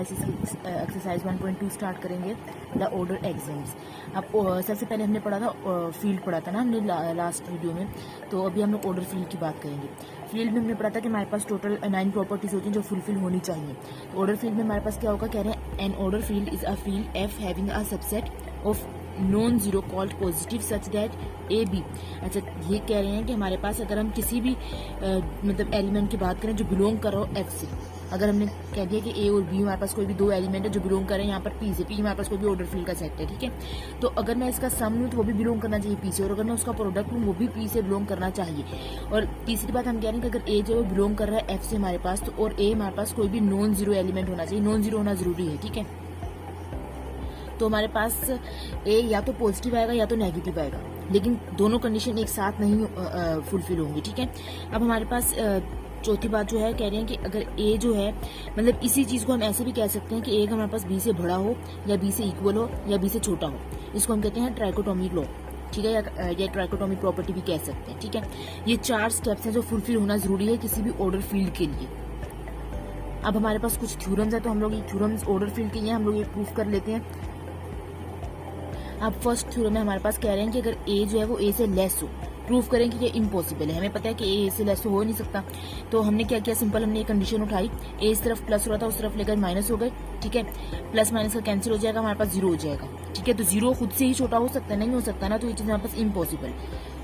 Analysis की exercise 1.2 start करेंगे, the order एक्सम्स। अब सबसे पहले हमने पढ़ा था फील्ड पढ़ा था ना हमने लास्ट वीडियो में, तो अभी हम लोग ऑर्डर फील्ड की बात करेंगे। फील्ड में हमने पढ़ा था कि हमारे पास टोटल 9 प्रॉपर्टीज होती हैं जो फुलफिल होनी चाहिए। तो ऑर्डर फील्ड में हमारे पास क्या होगा, कह रहे हैं an order field is a field F having a subset of non zero called positive such that A B. अच्छा, ये कह रहे हैं कि हमारे पास अगर हम किसी भी मतलब एलिमेंट की बात करें जो बिलोंग कर रहा हो एफ से, अगर हमने कह दिया कि ए और बी हमारे पास कोई भी दो एलिमेंट है जो बिलोंग कर रहे हैं यहाँ पर पी से, पी हमारे पास कोई भी ऑर्डर फील्ड का सेट है, ठीक है। तो अगर मैं इसका सम लूँ तो वो भी बिलोंग करना चाहिए पी से, और अगर मैं उसका प्रोडक्ट लूँ वो भी पी से बिलोंग करना चाहिए। और तीसरी बात हम कह रहे हैं कि अगर ए जो है बिलोंग कर रहा है एफ से हमारे पास, तो और ए हमारे पास कोई भी नॉन जीरो एलिमेंट होना चाहिए, नॉन जीरो होना जरूरी है, ठीक है। तो हमारे पास ए या तो पॉजिटिव आएगा या तो नेगेटिव आएगा, लेकिन दोनों कंडीशन एक साथ नहीं फुलफिल होंगी, ठीक है। अब हमारे पास चौथी बात जो है, कह रहे हैं कि अगर ए जो है, मतलब इसी चीज को हम ऐसे भी कह सकते हैं कि ए हमारे पास बी से बड़ा हो या बी से इक्वल हो या बी से छोटा हो, इसको हम कहते हैं ट्राइकोटोमी लॉ, ठीक है, या ट्राइकोटोमी प्रॉपर्टी भी कह सकते हैं, ठीक है। ये 4 स्टेप्स हैं जो फुलफिल होना जरूरी है किसी भी ऑर्डर फील्ड के लिए। अब हमारे पास कुछ थ्योरम्स है, तो हम लोग ये थ्योरम्स ऑर्डर फील्ड के लिए हम लोग ये प्रूफ कर लेते हैं। अब फर्स्ट थ्योरम में हमारे पास कह रहे हैं कि अगर ए जो है वो ए से लेस हो, प्रूफ करें कि ये इम्पॉसिबल है। हमें पता है कि ए से लेस हो नहीं सकता, तो हमने क्या किया, सिंपल हमने ये कंडीशन उठाई, ए इस तरफ प्लस हो रहा था उस तरफ लेकर माइनस हो गए, ठीक है। प्लस माइनस का कैंसिल हो जाएगा, हमारे पास जीरो हो जाएगा, ठीक है। तो जीरो खुद से ही छोटा हो सकता है, नहीं हो सकता ना, तो ये चीज हमारे पास इम्पॉसिबल,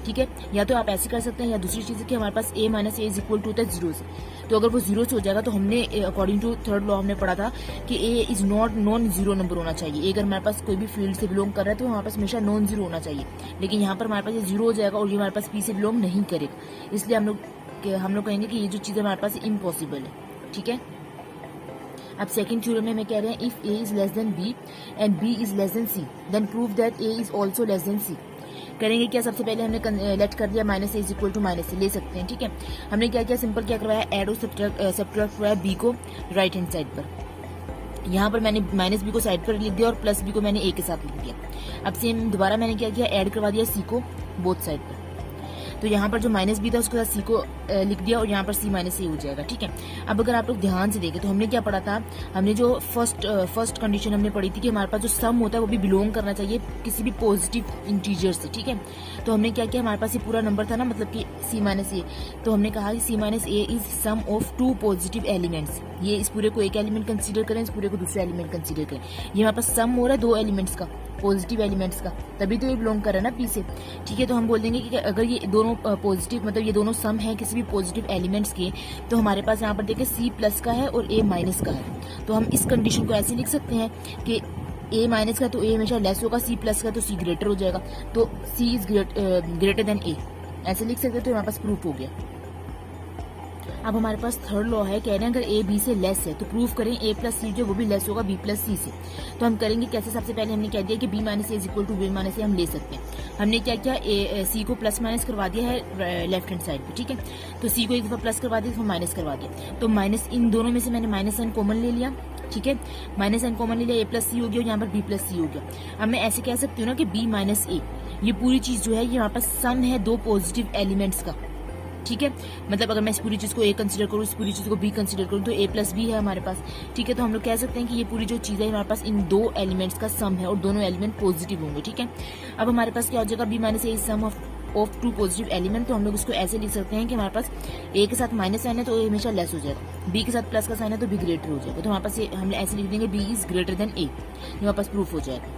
ठीक है। या तो आप ऐसे कर सकते हैं, या दूसरी चीज है कि हमारे पास A minus A is equal to होता है जीरो से, तो अगर वो जीरो से हो जाएगा तो हमने अकॉर्डिंग टू थर्ड लॉ हमने पढ़ा था कि A is not non zero number होना चाहिए। अगर हमारे पास कोई भी फील्ड से बिलोंग कर रहा है तो हमारे पास हमेशा नॉन जीरो होना चाहिए, लेकिन यहाँ पर हमारे पास ये जीरो हो जाएगा और ये हमारे पास पी से बिलोंग नहीं करेगा, इसलिए हम लोग कहेंगे कि ये जो चीज हमारे पास इम्पॉसिबल है, ठीक है। अब सेकंड थ्योरम में हमें कह रहे हैं if A is less than B and B is less than C then prove that A is also less than C. करेंगे क्या, सबसे पहले हमने लेट कर दिया minus A is equal to minus A, ले सकते हैं, ठीक है। हमने क्या किया, सिंपल क्या करवाया, एड और सब्ट्रैक्ट करवाया बी को राइट हैंड साइड पर। यहाँ पर मैंने माइनस बी को साइड पर लिख दिया और प्लस बी को मैंने ए के साथ लिख दिया। अब सेम दोबारा मैंने क्या किया, ऐड करवा दिया सी को बोथ साइड पर। तो यहाँ पर जो माइनस बी था उसके साथ सी को लिख दिया और यहाँ पर सी माइनस ए हो जाएगा, ठीक है। अब अगर आप लोग ध्यान से देखें तो हमने क्या पढ़ा था, हमने जो फर्स्ट कंडीशन हमने पढ़ी थी कि हमारे पास जो सम होता है वो भी बिलोंग करना चाहिए किसी भी पॉजिटिव इंटीजर से, ठीक है। तो हमने क्या किया, हमारे पास ये पूरा नंबर था ना, मतलब कि सी माइनस ए, तो हमने कहा कि C minus A is sum of 2 positive elements. ये इस पूरे को एक एलिमेंट कंसीडर करें, इस पूरे को दूसरा एलिमेंट कंसीडर करें, ये हमारे पास सम हो रहा है 2 एलिमेंट्स का, पॉजिटिव एलिमेंट्स का, तभी तो ये बिलोंग कर रहा है ना पी से, ठीक है। तो हम बोल देंगे कि अगर ये दोनों पॉजिटिव, मतलब ये दोनों सम है किसी भी पॉजिटिव एलिमेंट्स के, तो हमारे पास यहाँ पर देखिए सी प्लस का है और ए माइनस का है। तो हम इस कंडीशन को ऐसे लिख सकते हैं कि ए माइनस का तो ए हमेशा लेस होगा, सी प्लस का तो सी ग्रेटर हो जाएगा, तो सी इज ग्रेटर देन ए, ऐसे लिख सकते हैं। तो हमारे पास प्रूफ हो गया। अब हमारे पास थर्ड लॉ है, कह रहे हैं अगर ए बी से लेस है तो प्रूफ करें ए प्लस सी जो वो भी लेस होगा बी प्लस सी से। तो हम करेंगे कैसे, सबसे पहले हमने कह दिया कि B minus A is equal to B minus A हम ले सकते हैं। हमने क्या किया, ए सी को प्लस माइनस करवा दिया है लेफ्ट हैंड साइड पे, ठीक है। तो सी को एक दफा प्लस करवा दिया, फिर माइनस करवा दिया, तो माइनस इन दोनों में से मैंने माइनस एन कॉमन ले लिया, ठीक है। माइनस एन कॉमन ले लिया, ए प्लस सी हो गया और यहाँ पर बी प्लस सी हो गया। अब मैं ऐसे कह सकती हूँ ना कि बी माइनस ए, ये पूरी चीज जो है ये यहाँ पर सम है 2 पॉजिटिव एलिमेंट्स का, ठीक है। मतलब अगर मैं इस पूरी चीज को ए कंसीडर करूँ, इस पूरी चीज को बी कंसीडर करूँ, तो ए प्लस बी है हमारे पास, ठीक है। तो हम लोग कह सकते हैं कि ये पूरी जो चीज है हमारे पास इन 2 एलिमेंट्स का सम है और दोनों एलिमेंट पॉजिटिव होंगे, ठीक है। अब हमारे पास क्या हो जाएगा, B minus A is sum of 2 positive element. तो हम लोग इसको ऐसे लिख सकते हैं कि हमारे पास ए के साथ माइनस साइन है तो ए हमेशा लेस हो जाएगा, बी के साथ प्लस का साइन है तो बी ग्रेटर हो जाएगा। तो हमारे पास हम ऐसे लिख देंगे बी इज ग्रेटर देन ए, हमारे पास प्रूफ हो जाएगा।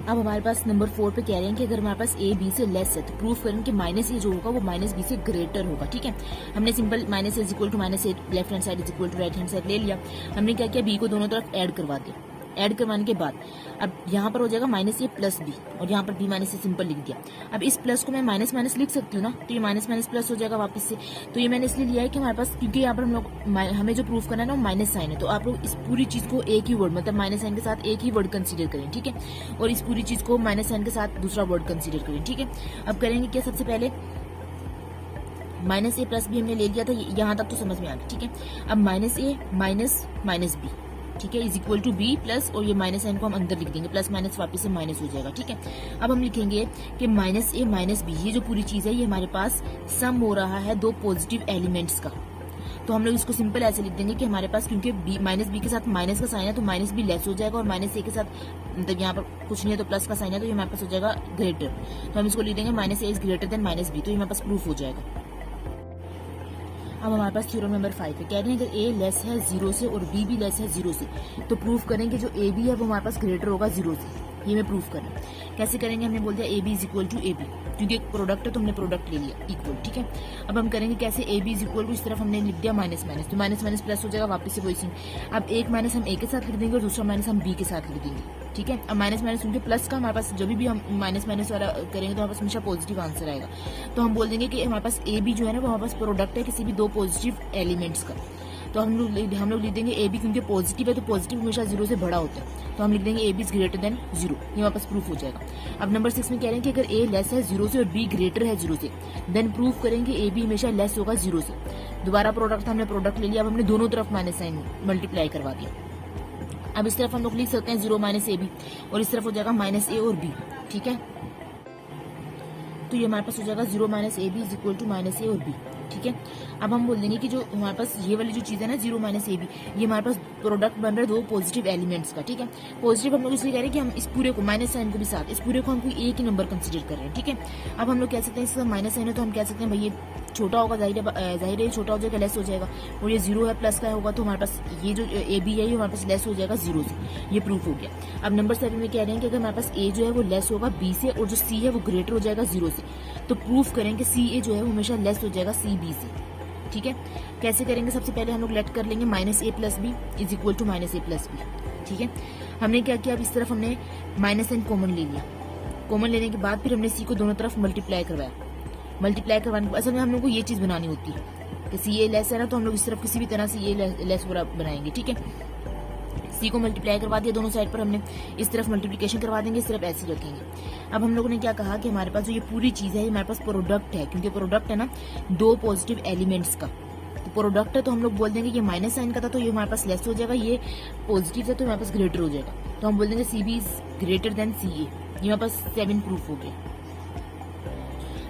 अब हमारे पास नंबर 4 पे कह रहे हैं कि अगर हमारे पास ए बी से लेस है तो प्रूफ करें कि माइनस ए जो होगा वो माइनस बी से ग्रेटर होगा, ठीक है। हमने simple minus A is equal to minus A left hand side is equal to right hand side ले लिया। हमने क्या किया, बी को दोनों तरफ ऐड करवा दिया। ऐड करवाने के बाद अब यहाँ पर हो जाएगा माइनस ए प्लस बी और यहाँ पर बी माइनस ए सिंपल लिख दिया। अब इस प्लस को मैं माइनस माइनस लिख सकती हूँ ना, तो ये माइनस माइनस प्लस हो जाएगा वापस से। तो ये मैंने इसलिए लिया है कि हमारे पास, क्योंकि यहाँ पर हम लोग हमें जो प्रूफ करना है ना वो माइनस साइन है, तो आप लोग इस पूरी चीज को एक ही वर्ड, मतलब माइनस साइन के साथ एक ही वर्ड कंसीडर करें, ठीक है। और इस पूरी चीज को माइनस साइन के साथ दूसरा वर्ड कंसीडर करें, ठीक है। अब करेंगे क्या, सबसे पहले माइनस ए प्लस बी हमने ले लिया था, यहाँ तक तो समझ में आ गया, ठीक है। अब minus A minus minus B, ठीक है, is equal to B plus, और ये माइनस साइन को हम अंदर लिख देंगे, प्लस माइनस वापस से माइनस हो जाएगा, ठीक है। अब हम लिखेंगे कि माइनस ए माइनस बी, ये जो पूरी चीज है ये हमारे पास सम हो रहा है 2 पॉजिटिव एलिमेंट्स का। तो हम लोग इसको सिंपल ऐसे लिख देंगे कि हमारे पास क्योंकि माइनस बी के साथ माइनस का साइन है तो माइनस बी लेस हो जाएगा, और माइनस ए के साथ मतलब यहाँ पर कुछ नहीं है तो प्लस का साइन है तो ये हमारे पास हो जाएगा ग्रेटर। तो हम इसको लिख देंगे minus A is greater than minus B, तो ये हमारे पास प्रूफ हो जाएगा। अब हमारे पास थ्योरम नंबर 5 है, कह रहे हैं अगर ए लेस है 0 से और बी भी लेस है 0 से तो प्रूफ करेंगे जो ए बी है वो हमारे पास ग्रेटर होगा 0 से। ये मैं प्रूफ करना कैसे करेंगे, हमने बोल दिया A B is equal to A B, क्योंकि एक प्रोडक्ट है तो हमने प्रोडक्ट ले लिया इक्वल, ठीक है। अब हम करेंगे कैसे, A B is equal to इस तरफ हमने लिख दिया माइनस माइनस, तो माइनस माइनस प्लस हो जाएगा, वापस से वही सीन। अब एक माइनस हम ए के साथ लिख देंगे और दूसरा माइनस हम बी के साथ लिख देंगे, ठीक है। अब माइनस माइनस क्योंकि प्लस का हमारे पास जब भी हम माइनस माइनस वाला करेंगे तो हमारे पास हमेशा पॉजिटिव आंसर आएगा। तो हम बोल देंगे कि हमारे पास ए बी जो है ना वो हमारे पास प्रोडक्ट है किसी भी दो पॉजिटिव एलिमेंट्स का। तो हम लोग लिख देंगे ए बी क्योंकि पॉजिटिव है तो पॉजिटिव हमेशा 0 से बड़ा होता है, तो हम लिख देंगे A B is greater than 0, ये वापस प्रूफ हो जाएगा। अब नंबर 6 में कह रहे हैं कि अगर ए लेस है 0 से और बी ग्रेटर है 0 से देन प्रूफ करेंगे ए बी हमेशा लेस होगा 0 से। दोबारा प्रोडक्ट हमने प्रोडक्ट ले लिया, अब हमने दोनों तरफ माइनस साइन मल्टीप्लाई करवा दिया। अब इस तरफ हम लोग लिख सकते हैं 0 माइनस ए बी और इस तरफ हो जाएगा माइनस ए और बी, ठीक है। तो ये हमारे पास हो जाएगा 0 minus A B is equal to minus A और बी, ठीक है। अब हम बोल देंगे कि जो हमारे पास ये वाली जो चीज़ है ना 0 माइनस ए बी, ये हमारे पास प्रोडक्ट बन रहा है दो पॉजिटिव एलिमेंट्स का, ठीक है। पॉजिटिव हम लोग इसलिए कह रहे हैं कि हम इस पूरे को माइनस साइन को भी साथ, इस पूरे को हम कोई एक ही नंबर कंसीडर कर रहे हैं, ठीक है। अब हम लोग कह सकते हैं इसका माइनस साइन है तो हम कह सकते हैं भाई ये छोटा होगा, जाहिर है छोटा हो जाएगा, लेस हो जाएगा, और ये 0 है प्लस का होगा तो हमारे पास ये जो ए बी है ये हमारे पास लेस हो जाएगा 0 से, ये प्रूफ हो गया। अब नंबर 7 में कह रहे हैं कि अगर हमारे पास ए जो है वो लेस होगा बी से और जो सी है वो ग्रेटर हो जाएगा 0 से, तो प्रूफ करेंगे सी ए जो है वो हमेशा लेस हो जाएगा सी बी से, ठीक है। कैसे करेंगे, सबसे पहले हम लोग लेट कर लेंगे minus A plus B is equal to minus A plus B, ठीक है। हमने क्या किया, अब इस तरफ हमने माइनस साइन कॉमन ले लिया, कॉमन लेने के बाद फिर हमने सी को दोनों तरफ मल्टीप्लाई करवाया। मल्टीप्लाई करवाने के असल में हम लोग को ये चीज़ बनानी होती है कि सी ए लेस है ना तो हम लोग इस तरफ किसी भी तरह से ये लेस वाला बनाएंगे, ठीक है। सी को मल्टीप्लाई करवा दिया दोनों साइड पर, हमने इस तरफ मल्टीप्लिकेशन करवा देंगे, इस तरफ ऐसे ही रखेंगे। अब हम लोगों ने क्या कहा कि हमारे पास जो ये पूरी चीज़ है ये हमारे पास प्रोडक्ट है, क्योंकि प्रोडक्ट है ना दो पॉजिटिव एलिमेंट्स का, तो प्रोडक्ट है तो हम लोग बोल देंगे ये माइनस साइन का था तो ये हमारे पास लेस हो जाएगा, ये पॉजिटिव है तो हमारे पास ग्रेटर हो जाएगा, तो हम बोल देंगे C B is greater than C A, ये हमारे पास 7 प्रूफ हो गया।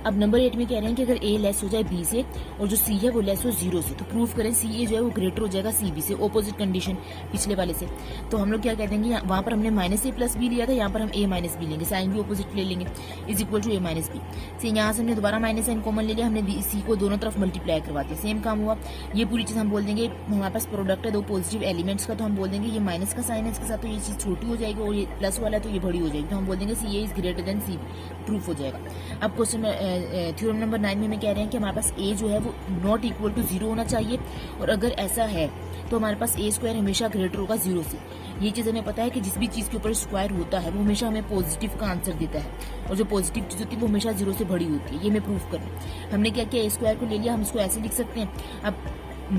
अब नंबर 8 में कह रहे हैं कि अगर ए लेस हो जाए बी से और जो सी है वो लेस हो 0 से, तो प्रूफ करें सी ए जो है वो ग्रेटर हो जाएगा सी बी से, ऑपोजिट कंडीशन पिछले वाले से। तो हम लोग क्या कह देंगे, वहाँ पर हमने माइनस ए प्लस बी लिया था, यहाँ पर हम ए माइनस बी लेंगे, साइन भी ऑपोजिट ले लेंगे, is equal to A minus B. से यहाँ से हमने दोबारा माइनस साइन कॉमन ले लिया, हमने सी को दोनों तरफ मल्टीप्लाई करवा दिया, सेम काम हुआ। ये पूरी चीज़ हम बोल देंगे हमारे पास प्रोडक्ट है दो पॉजिटिव एलिमेंट्स का, तो हम बोल देंगे ये माइनस का साइन है इसके साथ तो ये चीज़ छोटी हो जाएगी और ये प्लस वाला है तो ये बड़ी हो जाएगी, तो हम बोल देंगे C A is greater than C B, proof हो जाएगा। अब क्वेश्चन थ्योरम नंबर 9 में कह रहे हैं कि हमारे पास a जो है वो नॉट इक्वल टू 0 होना चाहिए, और अगर ऐसा है तो हमारे पास a स्क्वायर हमेशा ग्रेटर होगा 0 से। ये चीज़ हमें पता है कि जिस भी चीज़ के ऊपर स्क्वायर होता है वो हमेशा हमें पॉजिटिव का आंसर देता है, और जो पॉजिटिव चीज़ होती है वो हमेशा 0 से बड़ी होती है, ये मैं प्रूफ करना। हमने क्या किया, a स्क्वायर को ले लिया, हम इसको ऐसे लिख सकते हैं। अब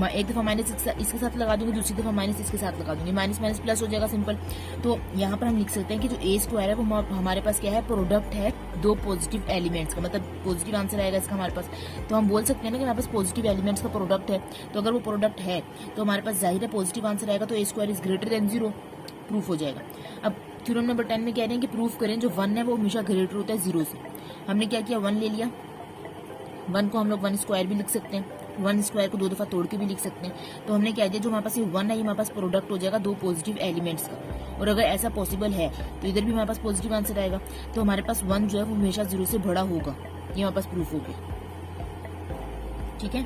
एक दफ़ा माइनस इसके साथ लगा दूंगी, दूसरी दफ़ा माइनस इसके साथ लगा दूंगी, माइनस माइनस प्लस हो जाएगा सिंपल। तो यहाँ पर हम लिख सकते हैं कि जो ए स्क्वायर है वो हमारे पास क्या है, प्रोडक्ट है दो पॉजिटिव एलिमेंट्स का, मतलब पॉजिटिव आंसर आएगा इसका हमारे पास। तो हम बोल सकते हैं ना कि हमारे पास पॉजिटिव एलिमेंट्स का प्रोडक्ट है, तो अगर वो प्रोडक्ट है तो हमारे पास जाहिर है पॉजिटिव आंसर आएगा, तो A square is greater than 0, proof हो जाएगा। अब थ्योरम नंबर 10 में कह रहे हैं कि प्रूफ करें जो 1 है वो हमेशा ग्रेटर होता है 0 से। हमने क्या किया, 1 ले लिया, 1 को हम लोग 1 स्क्वायर भी लिख सकते हैं, 1 स्क्वायर को 2 दफ़ा तोड़ के भी लिख सकते हैं। तो हमने क्या किया, जो हमारे पास ये 1 है ये हमारे पास प्रोडक्ट हो जाएगा दो पॉजिटिव एलिमेंट्स का, और अगर ऐसा पॉसिबल है तो इधर भी हमारे पास पॉजिटिव आंसर आएगा, तो हमारे पास 1 जो है वो हमेशा 0 से बड़ा होगा, ये हमारे पास प्रूफ हो गया, ठीक है।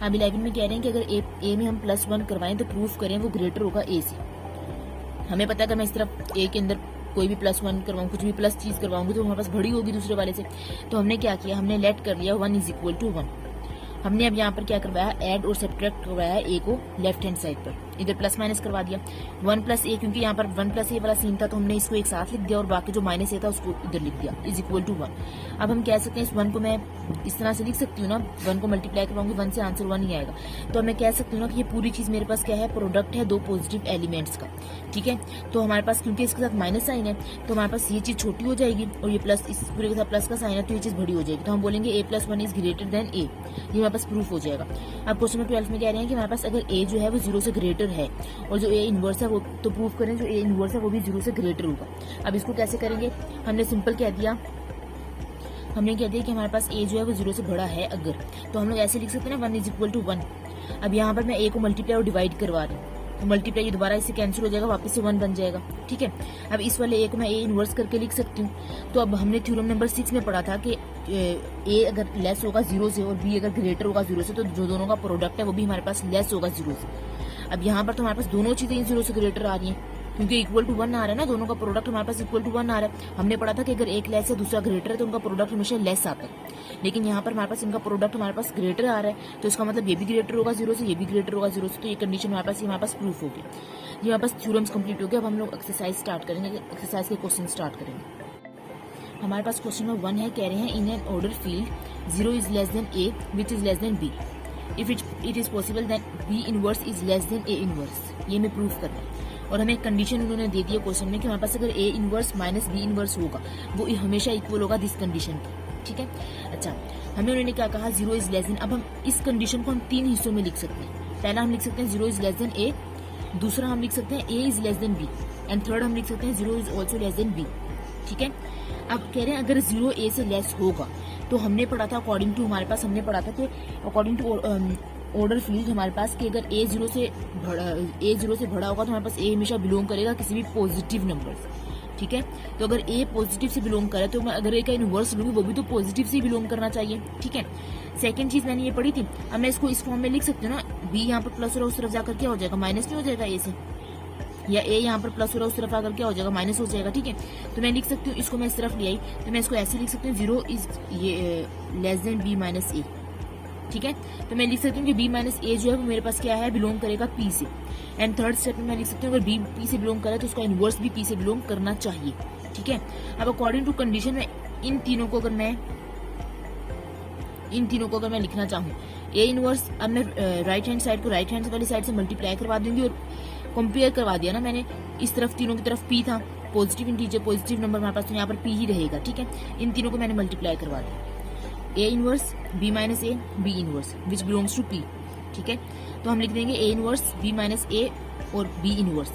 अब 11 में कह रहे हैं कि अगर ए में हम +1 करवाएं तो प्रूफ करें वो ग्रेटर होगा ए से। हमें पता है कि मैं इस तरफ ए के अंदर कोई भी +1 करवाऊँ, कुछ भी प्लस चीज़ करवाऊंगी तो हमारे पास बड़ी होगी दूसरे वाले से। तो हमने क्या किया, हमने लेट कर लिया 1 इज इक्वल टू 1। हमने अब यहाँ पर क्या करवाया, ऐड और सब्ट्रैक्ट करवाया ए को लेफ्ट हैंड साइड पर, इधर प्लस माइनस करवा दिया। 1 + a, क्योंकि यहाँ पर 1 + a वाला सीन था तो हमने इसको एक साथ लिख दिया और बाकी जो माइनस a था उसको इधर लिख दिया, इज इक्वल टू 1। अब हम कह सकते हैं इस 1 को मैं इस तरह से लिख सकती हूँ ना, 1 को मल्टीप्लाई करवाऊंगी 1 से आंसर 1 ही आएगा। तो मैं कह सकती हूँ ना कि ये पूरी चीज़ मेरे पास क्या है, प्रोडक्ट है दो पॉजिटिव एलिमेंट्स का, ठीक है। तो हमारे पास क्योंकि इसके साथ माइनस साइन है तो हमारे पास ये चीज़ छोटी हो जाएगी, और ये प्लस इस पूरे के साथ प्लस का साइन है तो ये चीज़ बड़ी हो जाएगी, तो हम बोलेंगे a + 1 is greater then a, ये हमारे पास प्रूफ हो जाएगा। अब क्वेश्चन नंबर 12 में कह रहे हैं कि हमारे पास अगर a जो है वो 0 से ग्रेटर है और जो a इनवर्स है वो, तो प्रूफ करें जो a इनवर्स है वो भी 0 से ग्रेटर होगा। अब इसको कैसे करेंगे, हमने सिंपल कह दिया हमने कह दिया कि हमारे पास ए जो है वो 0 से बड़ा है अगर, तो हम लोग ऐसे लिख सकते हैं ना 1 इज इक्वल टू 1। अब यहाँ पर मैं ए को मल्टीप्लाई और डिवाइड करवा रही हूँ, तो मल्टीप्लाई दोबारा इससे कैंसिल हो जाएगा, वापस से 1 बन जाएगा। ठीक है, अब इस वाले ए को मैं ए इनवर्स करके लिख सकती हूँ। तो अब हमने थ्योरम नंबर 6 में पढ़ा था कि ए अगर लेस होगा 0 से और बी अगर ग्रेटर होगा 0 से, तो जो दोनों का प्रोडक्ट है वो भी हमारे पास लेस होगा 0 से। अब यहाँ पर तो हमारे पास दोनों चीजें 0 से ग्रेटर आ रही हैं, क्योंकि इक्वल टू 1 आ रहा है ना, दोनों का प्रोडक्ट हमारे पास इक्वल टू 1 आ रहा है। हमने पढ़ा था कि अगर एक लेस है दूसरा ग्रेटर है तो उनका प्रोडक्ट हमेशा लेस आता है, लेकिन यहाँ पर हमारे पास इनका प्रोडक्ट हमारे पास ग्रेटर आ रहा है, तो इसका मतलब ये भी ग्रेटर होगा 0 से, ये भी ग्रेटर होगा 0 से, तो ये कंडीशन हमारे पास प्रूफ होगी। ये हमारे पास थ्योरम्स कंप्लीट हो गया। अब हम लोग एक्सरसाइज स्टार्ट करेंगे, एक्सरसाइज के क्वेश्चन स्टार्ट करेंगे। हमारे पास क्वेश्चन नंबर 1 है, कह रहे हैं in an order field 0 is less than A which is less than B, if it is possible that B inverse is less than A inverse. ये हमें प्रूफ करना है, और हमें कंडीशन उन्होंने दे दी है क्वेश्चन में कि हमारे पास अगर A inverse minus B inverse होगा वो हमेशा इक्वल होगा दिस कंडीशन की। ठीक है, अच्छा हमें उन्होंने क्या कहा, 0 इज लेस देन। अब हम इस कंडीशन को हम 3 हिस्सों में लिख सकते हैं। पहला हम लिख सकते हैं 0 इज लेस देन ए, दूसरा हम लिख सकते हैं A is less than B, and third हम लिख सकते हैं 0 is also less than B. ठीक है, अब कह रहे हैं अगर 0 ए से लेस होगा, तो हमने पढ़ा था अकॉर्डिंग टू, हमारे पास हमने पढ़ा था कि अकॉर्डिंग टू ऑर्डर फील्ड हमारे पास कि अगर ए 0 से बड़ा होगा तो हमारे पास ए हमेशा बिलोंग करेगा किसी भी पॉजिटिव नंबर से। ठीक है, तो अगर ए पॉजिटिव से बिलोंग करे तो मैं अगर ए का इनवर्स लूंगी वो भी तो पॉजिटिव से बिलोंग करना चाहिए। ठीक है, सेकंड चीज मैंने ये पढ़ी थी, अब मैं इसको इस फॉर्म में लिख सकती हूँ ना, बी यहाँ पर प्लस और उस तरफ जाकर क्या हो जाएगा, माइनस नहीं हो जाएगा ए से, या ए यहाँ पर प्लस और उस तरफ आकर क्या हो जाएगा, माइनस हो जाएगा। ठीक है, तो मैं लिख सकती हूँ, इसको मैं इस तरफ ले आई तो मैं इसको ऐसे लिख सकती हूँ 0 इज ये लेस देन बी माइनस ए। ठीक है, तो मैं लिख सकती हूँ कि बी माइनस ए जो है वो मेरे पास क्या है, बिलोंग करेगा पी से। एंड थर्ड स्टेप में मैं लिख सकती हूँ अगर बी पी से बिलोंग करे तो उसका इनवर्स भी पी से बिलोंग करना चाहिए। ठीक है, अब अकॉर्डिंग टू कंडीशन में इन तीनों को अगर मैं लिखना चाहूँ, ए इनवर्स, अब मैं राइट हैंड साइड को राइट हैंड वाली साइड से मल्टीप्लाई करवा दूंगी और कंपेयर करवा दिया ना मैंने, इस तरफ तीनों की तरफ पी था, पॉजिटिव इंटीजर पॉजिटिव नंबर हमारे पास, तो यहाँ पर पी ही रहेगा। ठीक है, इन तीनों को मैंने मल्टीप्लाई करवा दिया, A inverse B minus A B inverse which belongs to P. ठीक है, तो हम लिख देंगे A inverse B minus A और बी इनवर्स।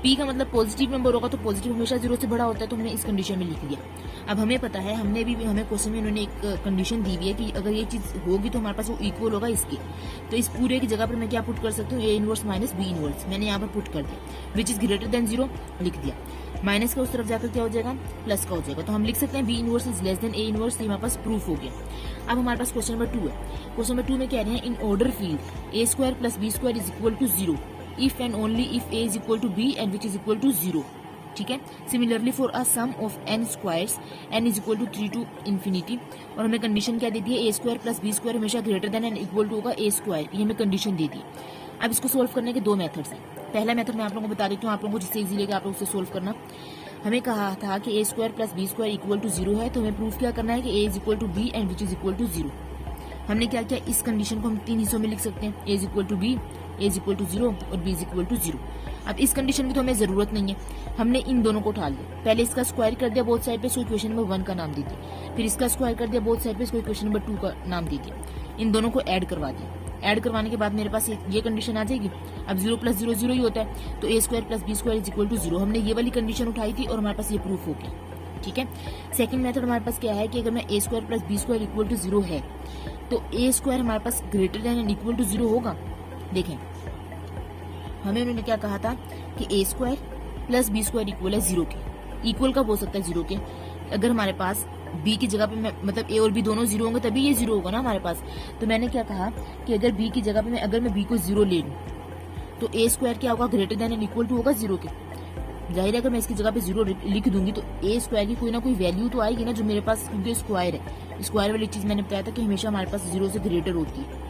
पी का मतलब पॉजिटिव नंबर होगा, तो पॉजिटिव हमेशा 0 से बड़ा होता है, तो हमने इस कंडीशन में लिख दिया। अब हमें पता है, हमें क्वेश्चन में उन्होंने एक कंडीशन दी हुई है कि अगर ये चीज होगी तो हमारे पास वो इक्वल होगा इसके, तो इस पूरे की जगह पर मैं क्या पुट कर सकती हूँ, A inverse minus B inverse मैंने यहाँ पर पुट कर दिया, विच इज ग्रेटर देन 0 लिख दिया, माइनस का उस तरफ जाकर क्या हो जाएगा, प्लस का हो जाएगा, तो हम लिख सकते हैं B inverse is less than A inverse. हमारे पास प्रूफ हो गया। अब हमारे पास क्वेश्चन नंबर 2 है। क्वेश्चन नंबर 2 में कह रहे हैं in order field A square plus B square is equal to 0 if and only if a is equal to b and which is equal to 0। ठीक है, similarly for a sum of n squares n is equal to 3 to infinity, और हमें condition क्या दे दी है, A square plus B square हमेशा greater than and equal to होगा ए स्क्वायर, ये हमें कंडीशन दे दी। अब इसको सोल्व करने के 2 मेथड्स हैं। पहला मेथड मैं आप लोगों को बता देती हूँ, आप लोगों को जिससे इजी लगे आप लोग उसे सोल्व करना। हमें कहा था कि A square plus B square equal to 0 है, तो हमें प्रूफ क्या करना है कि A is equal to B and which is equal to 0। हमने क्या किया, इस कंडीशन को हम 3 हिस्सों में लिख सकते हैं, A is equal to B, A is equal to 0 और बी इज इक्वल टू 0। अब इस कंडीशन की तो हमें जरूरत नहीं है, हमने इन दोनों को उठा लिया। पहले इसका स्क्वायर कर दिया बोथ साइड पे, इसको इक्वेशन नंबर 1 का नाम दे दिया, फिर इसका स्क्वायर कर दिया बोथ साइड पे, इसको इक्वेशन नंबर 2 का नाम दे दिया, इन दोनों को ऐड करवा दिया। ऐड करवाने के बाद मेरे पास ये कंडीशन आ जाएगी। अब 0 प्लस 0 0 ही होता है, तो A square plus B square is equal to 0। हमने ये वाली कंडीशन उठाई थी और हमारे पास ये प्रूफ हो गया। ठीक है, सेकंड मेथड हमारे पास क्या है कि अगर मैं A square plus B square equal to 0 है, तो ए स्क्वायर हमारे पास greater than and equal to 0 होगा। देखें, हमें उन्होंने क्या कहा था कि A square plus B square equal है 0 के। इक्वल कब हो सकता है 0 के, अगर हमारे पास बी की जगह पे मतलब ए और बी दोनों 0 होंगे तभी ये 0 होगा ना हमारे पास। तो मैंने क्या कहा कि अगर बी की जगह पे अगर मैं बी को 0 ले लूं तो ए स्क्वायर क्या होगा, greater than and equal to होगा 0 के। जाहिर है अगर मैं इसकी जगह पे 0 लिख दूंगी तो ए स्क्वायर की कोई ना कोई वैल्यू तो आएगी ना, जो मेरे पास, क्योंकि स्क्वायर है। स्क्वायर वाली चीज मैंने बताया था कि हमेशा हमारे पास 0 से ग्रेटर होती है।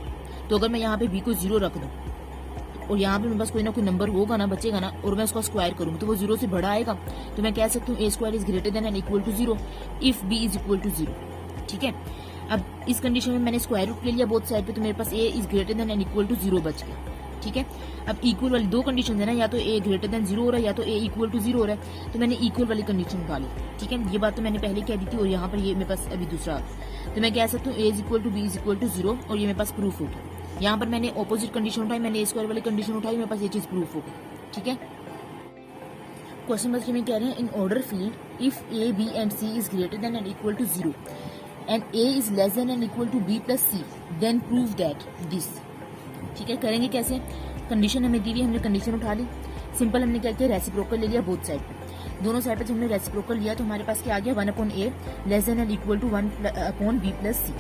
तो अगर मैं यहाँ पे बी को 0 रख दूं और यहाँ पे मेरे पास कोई ना कोई नंबर होगा ना, बचेगा ना, और मैं उसका स्क्वायर करूंगी तो वो 0 से बड़ा आएगा, तो मैं कह सकती हूँ A square is greater than and equal to 0 if B is equal to 0। ठीक है, अब इस कंडीशन में मैंने स्क्वायर रूट ले लिया बोथ साइड पे, तो मेरे पास A is greater than and equal to 0 बच गया। ठीक है, अब इक्वल वाली 2 कंडीशन है ना, या तो ए ग्रेटर देन 0 हो रहा है या तो ए इक्वल टू 0 हो रहा है, तो मैंने इक्वल वाली कंडीशन उठा ली। ठीक है, ये बात तो मैंने पहले कह दी थी, और यहाँ पर ये मेरे पास अभी दूसरा, तो मैं कह सकती हूँ A is equal to B is equal to 0, और ये मेरे पास प्रूफ हो गया। यहाँ पर मैंने ऑपोजिट कंडीशन उठाई, मैंने ए स्क्वायर वाली कंडीशन उठाई, मेरे पास ये चीज प्रूफ हो गई। ठीक है, क्वेश्चन नंबर 3 में कह रहे हैं in order field if A B and C is greater than and equal to 0 and A is less than and equal to B plus C, then prove that this. ठीक है, करेंगे कैसे? Condition हमें दी हुई, हमने कंडीशन उठा ली, simple हमने क्या किया, रेसिप्रोकल ले लिया बोथ साइड पे। दोनों साइड पे जब हमने रेसिप्रोकल लिया तो हमारे पास क्या आ गया, 1/a less than and equal to 1/b plus C.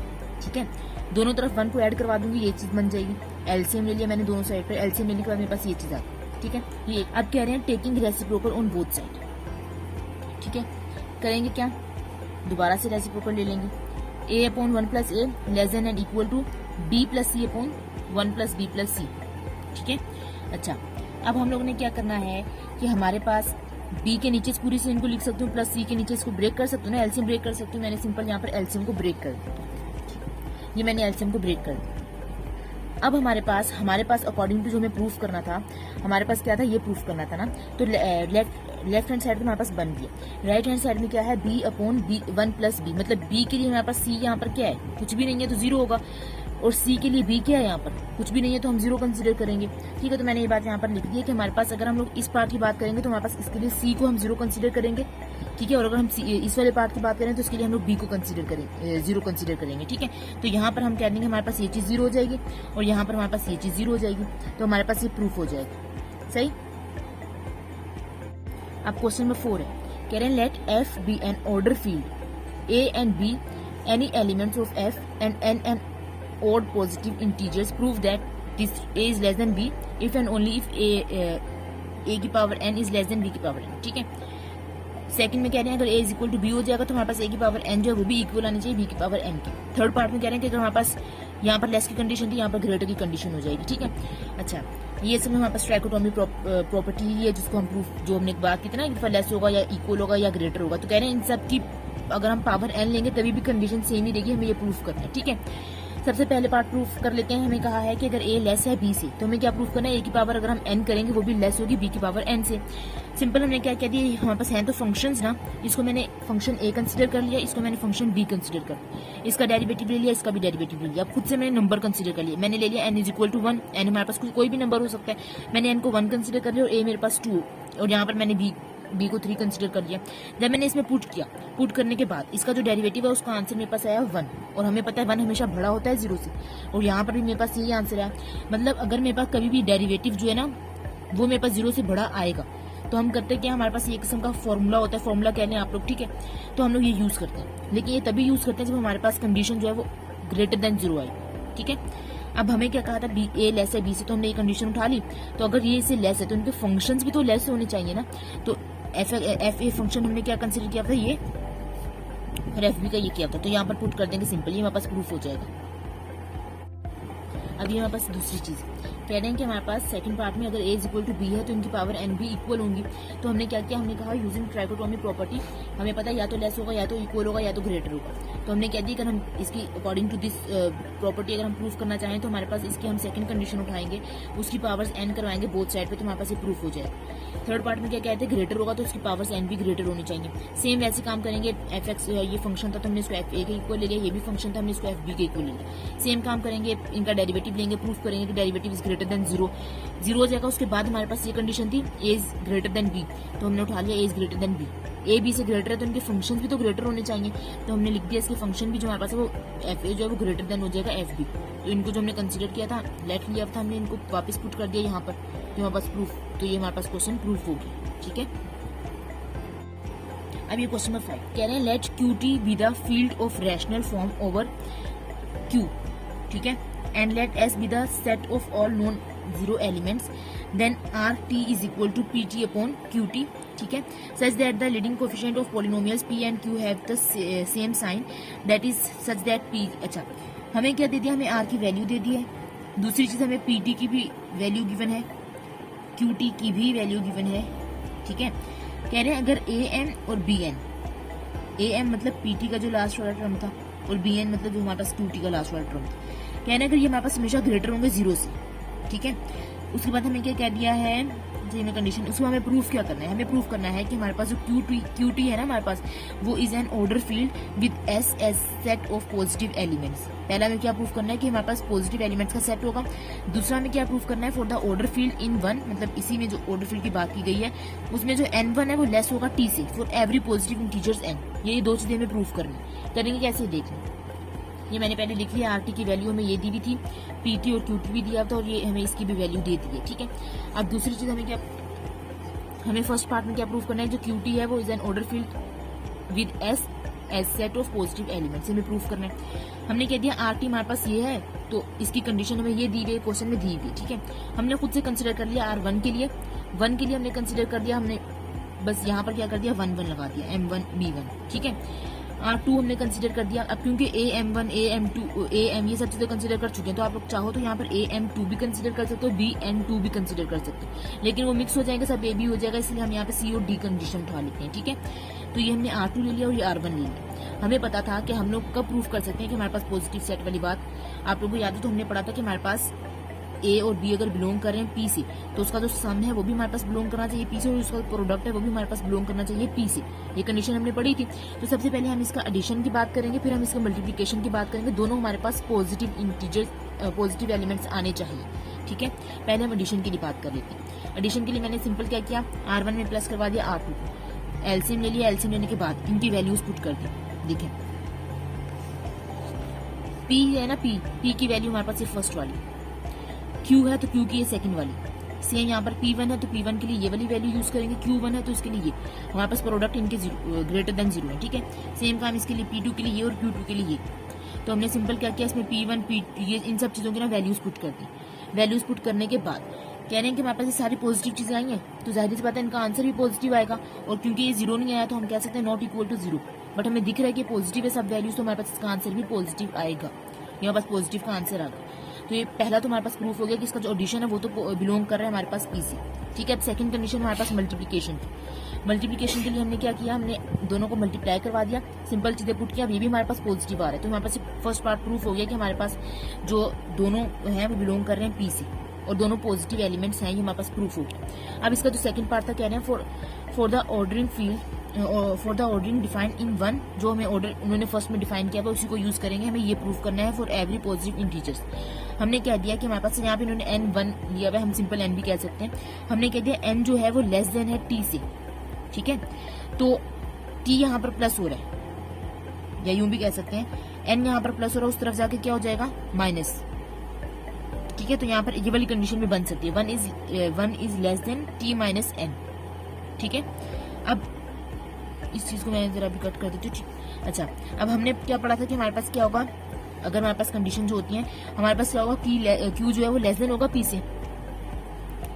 ठीक है, दोनों तरफ 1 को ऐड करवा दूंगी, ये चीज बन जाएगी। एलसीएम ले लिया मैंने दोनों साइड पे, एलसीएम लेने के बाद मेरे पास ये चीज आ गई। ठीक है, ये अब कह रहे हैं taking reciprocal on both side. ठीक है, करेंगे क्या, दोबारा से रेसिप्रोकल ले लेंगे, a/1 plus A less than and equal to b plus c/1 plus b plus C. ठीक है, अच्छा अब हम लोगों ने क्या करना है कि हमारे पास b के नीचे पूरी से इनको लिख सकती हूँ, प्लस c के नीचे इसको ब्रेक कर सकती हूँ ना, एलसीएम ब्रेक कर सकती हूँ। मैंने सिंपल यहाँ पर एलसीएम को ब्रेक कर दिया, ये मैंने एलसीएम को ब्रेक कर दिया। अब हमारे पास अकॉर्डिंग टू जो हमें प्रूफ करना था, हमारे पास क्या था, ये प्रूफ करना था ना, तो लेफ्ट हैंड साइड में हमारे पास बन गया। राइट हैंड साइड में क्या है, b/1 प्लस b, मतलब b के लिए हमारे पास c यहाँ पर क्या है, कुछ भी नहीं है तो 0 होगा, और c के लिए b क्या है, यहाँ पर कुछ भी नहीं है तो हम 0 कंसीडर करेंगे। ठीक है, तो मैंने ये बात यहाँ पर लिख दी है कि हमारे पास अगर हम लोग इस पार्ट की बात करेंगे तो हमारे पास इसके लिए c को हम 0 कंसीडर करेंगे। ठीक है, और अगर हम इस वाले पार्ट की बात करें तो इसके लिए हम लोग b को कंसीडर करेंगे, 0 कंसीडर करेंगे। ठीक है, तो यहाँ पर हम कह देंगे हमारे पास ये चीज 0 हो जाएगी और यहाँ पर हमारे पास ये चीज 0 हो जाएगी, तो हमारे पास ये प्रूफ हो जाएगा। सही। अब क्वेश्चन नंबर 4 है, कह रहे हैं let f be an order field a and b any elements of f and n and odd positive integers, prove that this a is less than b if and only if a की power n is less than b की power n। ठीक है, second में कह रहे हैं अगर a is equal to b हो जाएगा तो हमारे पास a की पावर n जो है वो भी इक्वल आनी चाहिए b की पावर n की। थर्ड पार्ट में कह रहे हैं कि अगर हमारे पास यहाँ पर लेस की कंडीशन थी, यहाँ पर ग्रेटर की कंडीशन हो जाएगी। ठीक है, अच्छा ये सब हमारे पास ट्राइकोटोमी प्रॉपर्टी है जिसको हम प्रूफ, जो हमने बात की थी ना कि लेस होगा या इक्वल होगा या ग्रेटर होगा, तो कह रहे हैं इन सब की अगर हम पावर n लेंगे तभी भी कंडीशन सेम ही रहेगी, हमें ये प्रूफ करना है। ठीक है, सबसे पहले पार्ट प्रूफ कर लेते हैं। हमें कहा है कि अगर a लेस है b से तो हमें क्या प्रूफ करना है, a की पावर अगर हम n करेंगे वो भी लेस होगी b की पावर n से। सिंपल हमने क्या कह दिया, हमारे पास है तो फंक्शंस ना, इसको मैंने फंक्शन a कंसीडर कर लिया, इसको मैंने फंक्शन b कंसीडर कर लिया, इसका डेरिवेटिव ले लिया, इसका भी डेरिवेटिव ले लिया। अब खुद से मैंने नंबर कंसीडर कर लिया, मैंने ले लिया n is equal to 1, n हमारे पास कोई भी नंबर हो सकता है, मैंने n को 1 कंसीडर कर लिया और a मेरे पास 2, और यहाँ पर मैंने b को 3 कंसीडर कर लिया। जब मैंने इसमें पुट किया, पुट करने के बाद इसका जो डेरिवेटिव है उसका आंसर मेरे पास आया 1, और हमें पता है 1 हमेशा बड़ा होता है 0 से, और यहाँ पर भी मेरे पास यही आंसर है। मतलब अगर मेरे पास कभी भी डेरिवेटिव जो है ना वो मेरे पास 0 से बड़ा आएगा तो हम करते हैं क्या, हमारे पास एक किस्म का फॉर्मूला होता है, फॉर्मूला कहने आप लोग, ठीक है, तो हम लोग ये यूज करते हैं, लेकिन ये तभी यूज करते हैं जब हमारे पास कंडीशन जो है वो ग्रेटर देन 0 आए। ठीक है, अब हमें क्या कहा था, a लेस है b से, तो हमने ये कंडीशन उठा ली, तो अगर ये से लेस है तो इनके फंक्शंस भी तो लेस होने चाहिए ना, तो एफ ए फंक्शन हमने क्या कंसीडर किया था, ये, और एफ बी का ये किया था, तो यहाँ पर पुट कर देंगे, सिंपली हमारे पास प्रूफ हो जाएगा। अभी हमारे पास दूसरी चीज कह रहे हैं कि हमारे पास सेकंड पार्ट में अगर a is equal to b है तो इनकी पावर n भी इक्वल होंगी, तो हमने क्या किया, हमने कहा यूजिंग ट्राइकोटोमी प्रॉपर्टी, हमें पता है या तो लेस होगा या तो इक्वल होगा या तो ग्रेटर होगा, तो हमने कह दी अगर हम इसकी अकॉर्डिंग टू दिस प्रॉपर्टी अगर हम प्रूफ करना चाहें तो हमारे पास इसकी हम सेकंड कंडीशन उठाएंगे, उसकी पावर्स n करवाएंगे बोथ साइड पे, तो हमारे पास ये प्रूफ हो जाएगा। थर्ड पार्ट में क्या कहते हैं, ग्रेटर होगा तो उसकी पावर्स n भी ग्रेटर होनी चाहिए। सेम वैसे काम करेंगे, एफ एक्स ये फंक्शन था तो हमने इसको एफ ए के इक्वल ले लिया, ये भी फंक्शन था हमने इसको एफ बी के इक्वल ले लिया। सेम काम करेंगे, इनका डेरिवेटिव लेंगे, प्रूफ करेंगे कि डेरिवेटिव इज ग्रेटर देन 0 हो जाएगा। उसके बाद हमारे पास ये कंडीशन थी a is greater then b, तो हमने उठा लिया a is greater then b, a b से ग्रेटर है तो इनके फंक्शंस भी तो ग्रेटर होने चाहिए, तो हमने लिख दिया इसके फंक्शन भी जो हमारे पास है वो एफ ए जो है वो ग्रेटर देन हो जाएगा एफ बी। तो इनको जो हमने कंसीडर किया था, लेट लिया था, हमने इनको वापस पुट कर दिया यहाँ पर, तो हमारे पास प्रूफ, तो ये हमारे पास क्वेश्चन प्रूफ होगी। ठीक है, अब ये क्वेश्चन नंबर 5 कह रहे हैं let Q T be the field of rational form over Q. ठीक है, and let S be the set of all non 0 elements, then RT is equal to PT upon QT, ठीक है, such that the leading coefficient of polynomials P and Q have the same sign, that is such that P, अच्छा हमें क्या दे दिया, हमें R की value दे दी है, दूसरी चीज हमें PT की भी वैल्यू गिवन है, QT की भी वैल्यू गिवन है। ठीक है, कह रहे हैं अगर AM और BN, AM मतलब PT का जो लास्ट वाला टर्म था और BN मतलब जो हमारे पास QT का लास्ट वाला टर्म था, कह रहे हैं अगर ये हमारे पास हमेशा ग्रेटर होंगे 0 से। ठीक है, उसके बाद हमें क्या कह दिया है, जो कंडीशन, उसको हमें प्रूफ क्या करना है, हमें प्रूफ करना है कि हमारे पास जो QT है ना हमारे पास, वो is an order field with S as set of positive elements. पहला हमें क्या प्रूफ करना है कि हमारे पास पॉजिटिव एलिमेंट्स का सेट होगा। दूसरा हमें क्या प्रूफ करना है, for the order field in 1, मतलब इसी में जो ऑर्डर फील्ड की बात की गई है उसमें जो n1 है वो लेस होगा t से, for every positive integers n। ये दो चीजें हमें प्रूफ करनी, करेंगे कैसे देख लें। ये मैंने पहले लिख लिया, RT की वैल्यू हमें ये दी हुई थी, PT और QT भी दिया था और ये हमें इसकी भी वैल्यू दे दी है, ठीक है। अब दूसरी चीज हमें फर्स्ट पार्ट में क्या प्रूव करना है, जो QT है वो is an order field with as set of positive elements, हमें प्रूव करना है। हमने कह दिया RT हमारे पास ये है, तो इसकी कंडीशन हमें ये दी हुई क्वेश्चन में दी हुई, ठीक है। हमने खुद से कंसिडर कर लिया R1 के लिए, 1 के लिए हमने कंसिडर कर दिया, हमने बस यहाँ पर क्या कर दिया 1 1 लगा दिया, M1 B1, ठीक है। R2 हमने कंसिडर कर दिया। अब क्योंकि AM1 AM2 AM ये सब चीजें कंसिडर कर चुके हैं, तो आप लोग चाहो तो यहाँ पर AM2 भी कंसिडर कर सकते हो, BN2 भी कंसिडर कर सकते हो, लेकिन वो मिक्स हो जाएगा, सब AB हो जाएगा, इसलिए हम यहाँ पे C और D कंडीशन उठा लेते हैं, ठीक है। तो ये हमने R2 ले लिया और ये R1 ले लिया। हमें पता था कि हम लोग कब प्रूफ कर सकते हैं कि हमारे पास पॉजिटिव सेट वाली बात आप लोगों को याद है, तो हमने पढ़ा था कि हमारे पास A और B अगर बिलोंग कर रहे हैं P से, तो उसका जो सम है वो भी हमारे पास बिलोंग करना चाहिए P से, और उसका प्रोडक्ट है वो भी हमारे पास बिलोंग करना चाहिए P से। ये कंडीशन हमने पढ़ी थी। तो सबसे पहले हम इसका एडिशन की बात करेंगे, फिर हम इसका मल्टीप्लिकेशन की बात करेंगे। दोनों हमारे पास पॉजिटिव इंटीजर्स, पॉजिटिव एलिमेंट्स आने चाहिए, ठीक है। पहले हम एडिशन की बात कर लेते हैं। एडिशन के लिए मैंने सिंपल क्या किया, R1 में प्लस करवा दिया R2, एलसीएम ले लिया, एलसीएम लेने के बाद इनकी वैल्यूज पुट कर दी। देखें P है ना, P की वैल्यू हमारे पास सिर्फ फर्स्ट वाली, Q है तो Q की ये सेकंड वाली, सेम यहाँ पर P1 है तो P1 के लिए ये वाली वैल्यू यूज करेंगे, Q1 है तो इसके लिए ये, हमारे पास प्रोडक्ट इनके ग्रेटर देन 0 है, ठीक है। सेम काम इसके लिए P2 के लिए ये और Q2 के लिए ये। तो हमने सिंपल क्या किया, इसमें P1 P2 ये इन सब चीजों की ना वैल्यूज पुट कर दी। वैल्यूज पुट करने के बाद कह रहे हैं कि हमारे पास ये सारी पॉजिटिव चीजें आई हैं, तो जाहिर सी बात है इनका आंसर भी पॉजिटिव आएगा, और क्योंकि ये 0 नहीं आया तो हम कह सकते हैं नॉट इक्वल टू 0, बट हमें दिख रहा है कि पॉजिटिव है सब वैल्यूज, तो हमारे पास इसका आंसर भी पॉजिटिव आएगा, यहाँ पास पॉजिटिव का आंसर आएगा। तो ये पहला तो हमारे पास प्रूफ हो गया कि इसका जो एडिशन है वो तो बिलोंग कर रहा है हमारे पास P से, ठीक है। अब सेकंड कंडीशन हमारे पास मल्टीप्लिकेशन की। मल्टीप्लिकेशन के लिए हमने क्या किया, हमने दोनों को मल्टीप्लाई करवा दिया, सिंपल चीजें पुट किया, ये भी हमारे पास पॉजिटिव आ रहा है, तो हमारे पास फर्स्ट पार्ट प्रूफ हो गया कि हमारे पास जो दोनों हैं वो बिलोंग कर रहे हैं P से, और दोनों पॉजिटिव एलिमेंट्स हैं, ये हमारे पास प्रूफ हो गया। अब इसका जो सेकंड पार्ट था कह रहे हैं for the ordering field, for the ordering define इन 1, जो हमें ऑर्डर उन्होंने फर्स्ट में डिफाइन किया था उसी को यूज करेंगे, हमें ये प्रूफ करना है फॉर एवरी पॉजिटिव इंटीजर्स। हमने कह दिया कि हमारे पास यहाँ पे इन्होंने N1 लिया हुआ है, हम सिंपल N भी कह सकते हैं। हमने कह दिया N जो है वो लेस देन है T से, ठीक है। तो T यहाँ पर प्लस हो रहा है, या यूं भी कह सकते हैं N यहाँ पर प्लस हो रहा है, उस तरफ जाके क्या हो जाएगा माइनस, ठीक है। तो यहाँ पर ये वाली कंडीशन भी बन सकती है, 1 is less then T minus N, ठीक है। अब इस चीज को मैं जरा भी कट कर देती हूँ। अच्छा, अब हमने क्या पढ़ा था कि हमारे पास क्या होगा, अगर हमारे पास कंडीशन जो होती है, हमारे पास क्या होगा, Q जो है वो लेस देन होगा P से,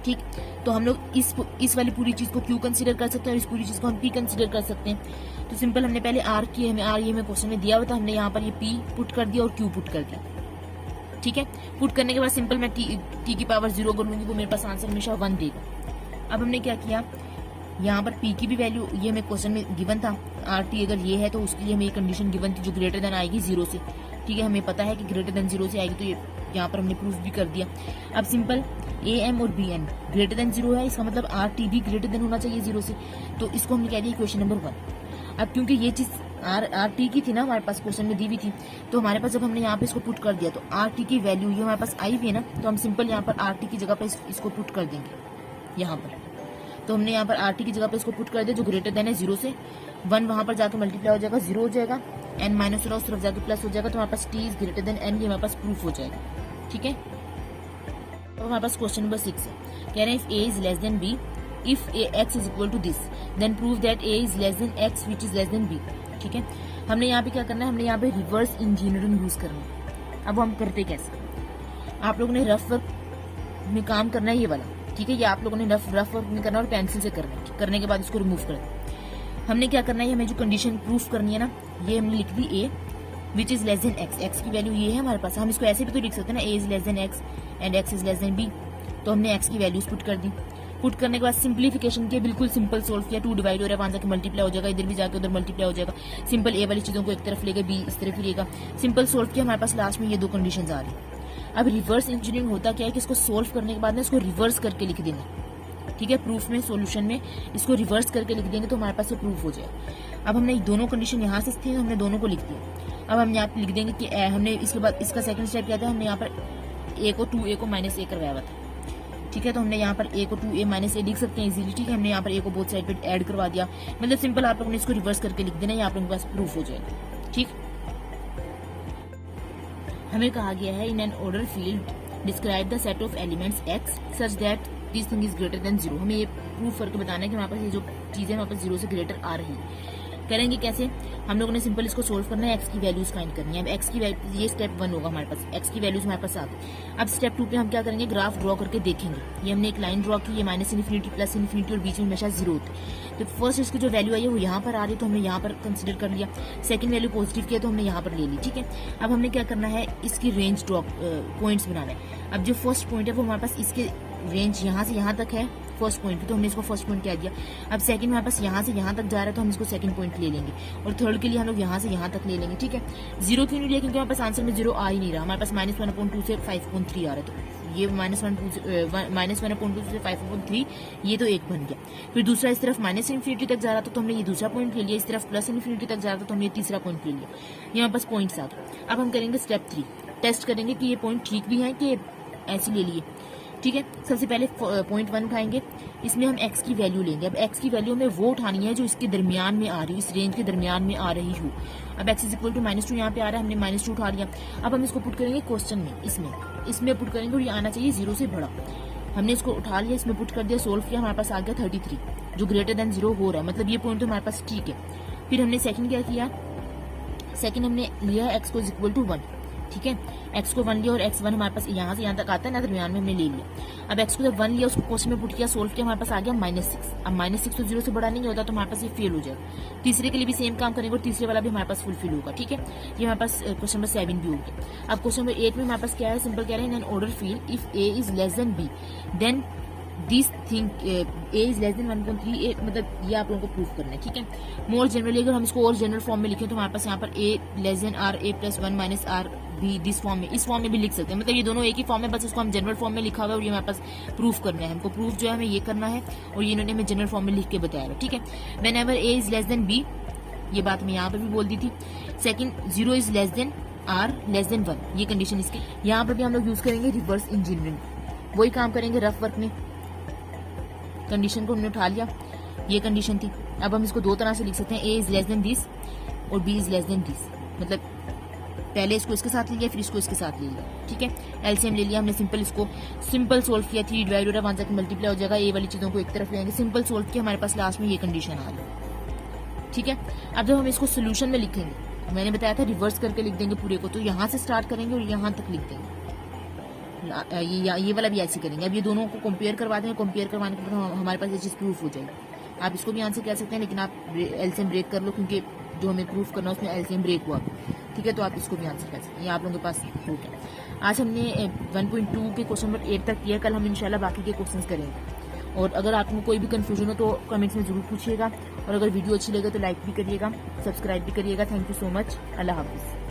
ठीक। तो हम लोग इस वाली पूरी चीज को Q कंसीडर कर सकते हैं और इस पूरी चीज को हम P कंसीडर कर सकते हैं। तो सिंपल हमने पहले R की, हमें R ये हमें क्वेश्चन में दिया हुआ था, हमने यहाँ पर ये P पुट कर दिया और Q पुट कर दिया, ठीक है। पुट करने के बाद सिंपल मैं T की पावर 0 करूंगी, वो मेरे पास आंसर हमेशा 1 देगा। अब हमने क्या किया, यहाँ पर P की भी वैल्यू ये हमें क्वेश्चन में गिवन था, RT अगर ये है तो उसके लिए हमें ये कंडीशन गिवन थी जो ग्रेटर देन आएगी 0 से, ठीक है। हमें पता है कि ग्रेटर देन 0 से आएगी, तो ये यहाँ पर हमने प्रूफ भी कर दिया। अब सिंपल AM और BN ग्रेटर देन 0 है, इसका मतलब RT भी ग्रेटर देन होना चाहिए 0 से, तो इसको हमने कह दिया क्वेश्चन नंबर 1। अब क्योंकि ये चीज RT की थी ना हमारे पास क्वेश्चन में दी हुई थी, तो हमारे पास जब हमने यहाँ पे इसको पुट कर दिया तो RT की वैल्यू ये हमारे पास आई हुई है ना, तो हम सिंपल यहाँ पर RT की जगह पर इसको पुट कर देंगे यहाँ पर। तो हमने यहाँ पर RT की जगह पे इसको पुट कर दिया जो ग्रेटर देन है 0 से, 1 वहां पर जाकर मल्टीप्लाई हो जाएगा 0 हो जाएगा, N माइनस उस तरफ जाकर प्लस हो जाएगा, तो हमारे पास T is greater then N, ये हमारे पास प्रूफ हो जाएगा, ठीक है। तो हमारे पास क्वेश्चन नंबर 6 है, कह रहे हैं if A is less than B, if X is equal to this, then prove that A is less than X which is less than B, ठीक है। हमने यहाँ पे क्या करना है, हमने यहाँ पे रिवर्स इंजीनियरिंग यूज करना है। अब हम करते कैसे, आप लोगों ने रफ वर्क में काम करना है ये वाला, ठीक है। ये आप लोगों ने रफ वर्क में करना और पेंसिल से करना है, करने के बाद इसको रिमूव करना। हमने क्या करना है, हमें जो कंडीशन प्रूफ करनी है ना, ये हमने लिख दी A which is less than X, X की वैल्यू ये है हमारे पास, हम इसको ऐसे भी तो लिख सकते हैं ना, A is less than X and X is less than B। तो हमने X की वैल्यूज पुट कर दी, पुट करने के बाद सिंप्लीफिकेशन किया, बिल्कुल सिंपल सोल्व किया, 2 डिवाइड हो रहा है, वहां जाकर मल्टीप्लाई हो जाएगा, इधर भी जाकर उधर मल्टीप्लाई हो जाएगा, सिंपल A वाली चीजों को एक तरफ लेगा, B इस तरफ लेगा, सिंपल सोल्व किया, हमारे पास लास्ट में ये 2 कंडीशन आ रही। अब रिवर्स इंजीनियरिंग होता क्या है कि इसको सोल्व करने के बाद ना इसको रिवर्स करके लिख देना, ठीक है। प्रूफ में, सॉल्यूशन में इसको रिवर्स करके लिख देंगे तो हमारे पास ये प्रूफ हो जाए। अब हमने दोनों कंडीशन यहाँ से थी, हमने दोनों को लिख दिया। अब हम यहाँ पे लिख देंगे कि हमने इसके बाद इसका सेकंड स्टेप क्या था, हमने यहाँ पर A को 2A को माइनस A करवाया हुआ था, ठीक है। तो हमने यहाँ पर A को 2A माइनस A लिख सकते हैं इजीली, ठीक है। हमने यहाँ पर A को बोथ साइड पे ऐड करवा दिया, मतलब सिंपल आप लोगों ने इसको रिवर्स करके लिख देना, ये आप लोगों के पास प्रूफ हो जाएगा, ठीक। हमें कहा गया है इन an order field describe the set of elements x such that this thing is greater than zero. हमें ये प्रूफ करके बताना है कि हमारे पास ये जो चीजें हमारे पास जीरो से ग्रेटर आ रही है। करेंगे कैसे, हम लोगों ने सिंपल इसको सोल्व करना है, एक्स की वैल्यूज फाइंड करनी है। अब एक्स की ये स्टेप 1 होगा हमारे पास, एक्स की वैल्यूज हमारे पास आ गई। अब स्टेप 2 पे हम क्या करेंगे, ग्राफ ड्रॉ करके देखेंगे। ये हमने एक लाइन ड्रॉ की, ये माइनस इन्फिनिटी प्लस इन्फिनिटी और बीच में हमेशा जीरो होती है। तो फर्स्ट इसकी जो वैल्यू आई है वो यहाँ पर आ रही है, तो हमने यहाँ पर कंसिडर कर लिया। सेकंड वैल्यू पॉजिटिव किया तो हमने यहाँ पर ले ली, ठीक है। अब हमने क्या करना है, इसकी रेंज ड्रॉ पॉइंट्स बनाना है। अब जो फर्स्ट पॉइंट है वो हमारे पास इसके रेंज यहाँ से यहाँ तक है फर्स्ट पॉइंट की, तो हमने इसको फर्स्ट पॉइंट कह दिया। अब सेकंड हमारे पास यहाँ से यहाँ तक जा रहा है तो हम इसको सेकंड पॉइंट ले लेंगे, और थर्ड के लिए हम लोग यहाँ से यहाँ तक ले लेंगे, ठीक है। जीरो क्यों नहीं लिया, क्योंकि हमारे पास आंसर में जीरो आ ही नहीं रहा। हमारे पास -1/2 से 5.3 आ रहा है, तो ये -1/2 से 5.3 ये तो एक बन गया। फिर दूसरा इस तरफ माइनस इन्फिनिटी तक जा रहा था तो हमने ये दूसरा पॉइंट ले लिया। इस तरफ प्लस इन्फिनिटी तक जा रहा था तो हमने तीसरा पॉइंट ले लिया। ये हमारे पास पॉइंट्स आ गए। अब हम करेंगे स्टेप 3, टेस्ट करेंगे कि ये पॉइंट ठीक भी है कि ऐसे ले लिए, ठीक है। सबसे पहले पॉइंट 1 उठाएंगे, इसमें हम x की वैल्यू लेंगे। अब x की वैल्यू हमें वो उठानी है जो इसके दरमियान में आ रही है, इस रेंज के दरमियान में आ रही हो। अब x इज इक्वल टू -2 यहाँ पे आ रहा है, हमने -2 उठा लिया। अब हम इसको पुट करेंगे क्वेश्चन में, इसमें पुट करेंगे और ये आना चाहिए 0 से बड़ा। हमने इसको उठा लिया, इसमें पुट कर दिया, सोल्व किया, हमारे पास आ गया 33 जो ग्रेटर देन 0 हो रहा है, मतलब ये पॉइंट तो हमारे पास ठीक है। फिर हमने सेकंड क्या किया, सेकंड हमने लिया x को इज इक्वल टू 1, ठीक है। x को 1 लिया और x1 हमारे पास यहाँ से यहाँ तक आता है ना, दरमियान में हमने ले लिया। अब x को जब 1 लिया उसको क्वेश्चन में पुट किया, सोल्व किया, हमारे पास आ गया -6। अब -6 तो 0 से बड़ा नहीं होता तो हमारे पास ये फेल हो जाएगा। तीसरे के लिए भी सेम काम करेंगे और तीसरे वाला भी हमारे पास फुलफिल होगा, ठीक है। ये हमारे पास क्वेश्चन नंबर 7 भी हो गया। अब क्वेश्चन नंबर 8 में हमारे पास क्या है, सिंपल कह रहे हैं in an order field if a is less than b then this thing a is less than 1.3, मतलब ये आप लोगों को प्रूफ करना है, ठीक है। मोर जनरली अगर हम इसको और जनरल फॉर्म में लिखें तो हमारे पास यहाँ पर a less than r a plus 1 minus r भी दिस फॉर्म में, इस फॉर्म में भी लिख सकते हैं, मतलब ये दोनों एक ही फॉर्म में, बस इसको हम जनरल फॉर्म में लिखा हुआ है और ये हमारे पास प्रूफ करना है। हमको प्रूफ जो है हमें ये करना है और ये इन्होंने हमें जनरल फॉर्म में लिख के बताया है, ठीक है। When ever a is less than b, ये बात मैं यहाँ पर भी बोल दी थी। Second 0 is less then r less than 1, ये कंडीशन इसकी। यहाँ पर भी हम लोग यूज करेंगे रिवर्स इंजीनियरिंग, वही काम करेंगे रफ वर्क में। कंडीशन को हमने उठा लिया, ये कंडीशन थी। अब हम इसको दो तरह से लिख सकते हैं, a is less then this और b is less then this, मतलब पहले इसको इसके साथ ले लिया फिर इसको इसके साथ ले लिया, ठीक है। एलसीएम ले लिया हमने, इसको सिंपल सोल्व किया, 3 डिवाइड हो रहा है 1 जाकर मल्टीप्लाई हो जाएगा, ए वाली चीजों को एक तरफ ले आएंगे, सिंपल सोल्व किया, हमारे पास लास्ट में ये कंडीशन आ गई, ठीक है। अब जब हम इसको सोल्यूशन में लिखेंगे, मैंने बताया था रिवर्स करके लिख देंगे पूरे को, तो यहाँ से स्टार्ट करेंगे और यहाँ तक लिख देंगे। ये वाला भी ऐसे करेंगे। अब ये दोनों को कंपेयर करवा देंगे, कंपेयर करवाने के बाद हमारे पास ये चीज प्रूफ हो जाएगी। आप इसको भी आंसर कह सकते हैं, लेकिन आप एलसीएम ब्रेक कर लो, क्योंकि जो हमें प्रूफ करना है उसमें एलसीएम ब्रेक हुआ, ठीक है। तो आप इसको भी आंसर कह सकते हैं, ये आप लोगों के पास प्रूफ है। आज हमने 1.2 के क्वेश्चन नंबर 8 तक किया, कल हम इंशाल्लाह बाकी के क्वेश्चन करेंगे। और अगर आपको कोई भी कंफ्यूजन हो तो कमेंट्स में जरूर पूछिएगा, और अगर वीडियो अच्छी लगे तो लाइक भी करिएगा, सब्सक्राइब भी करिएगा। थैंक यू सो मच, अल्लाह हाफिज़।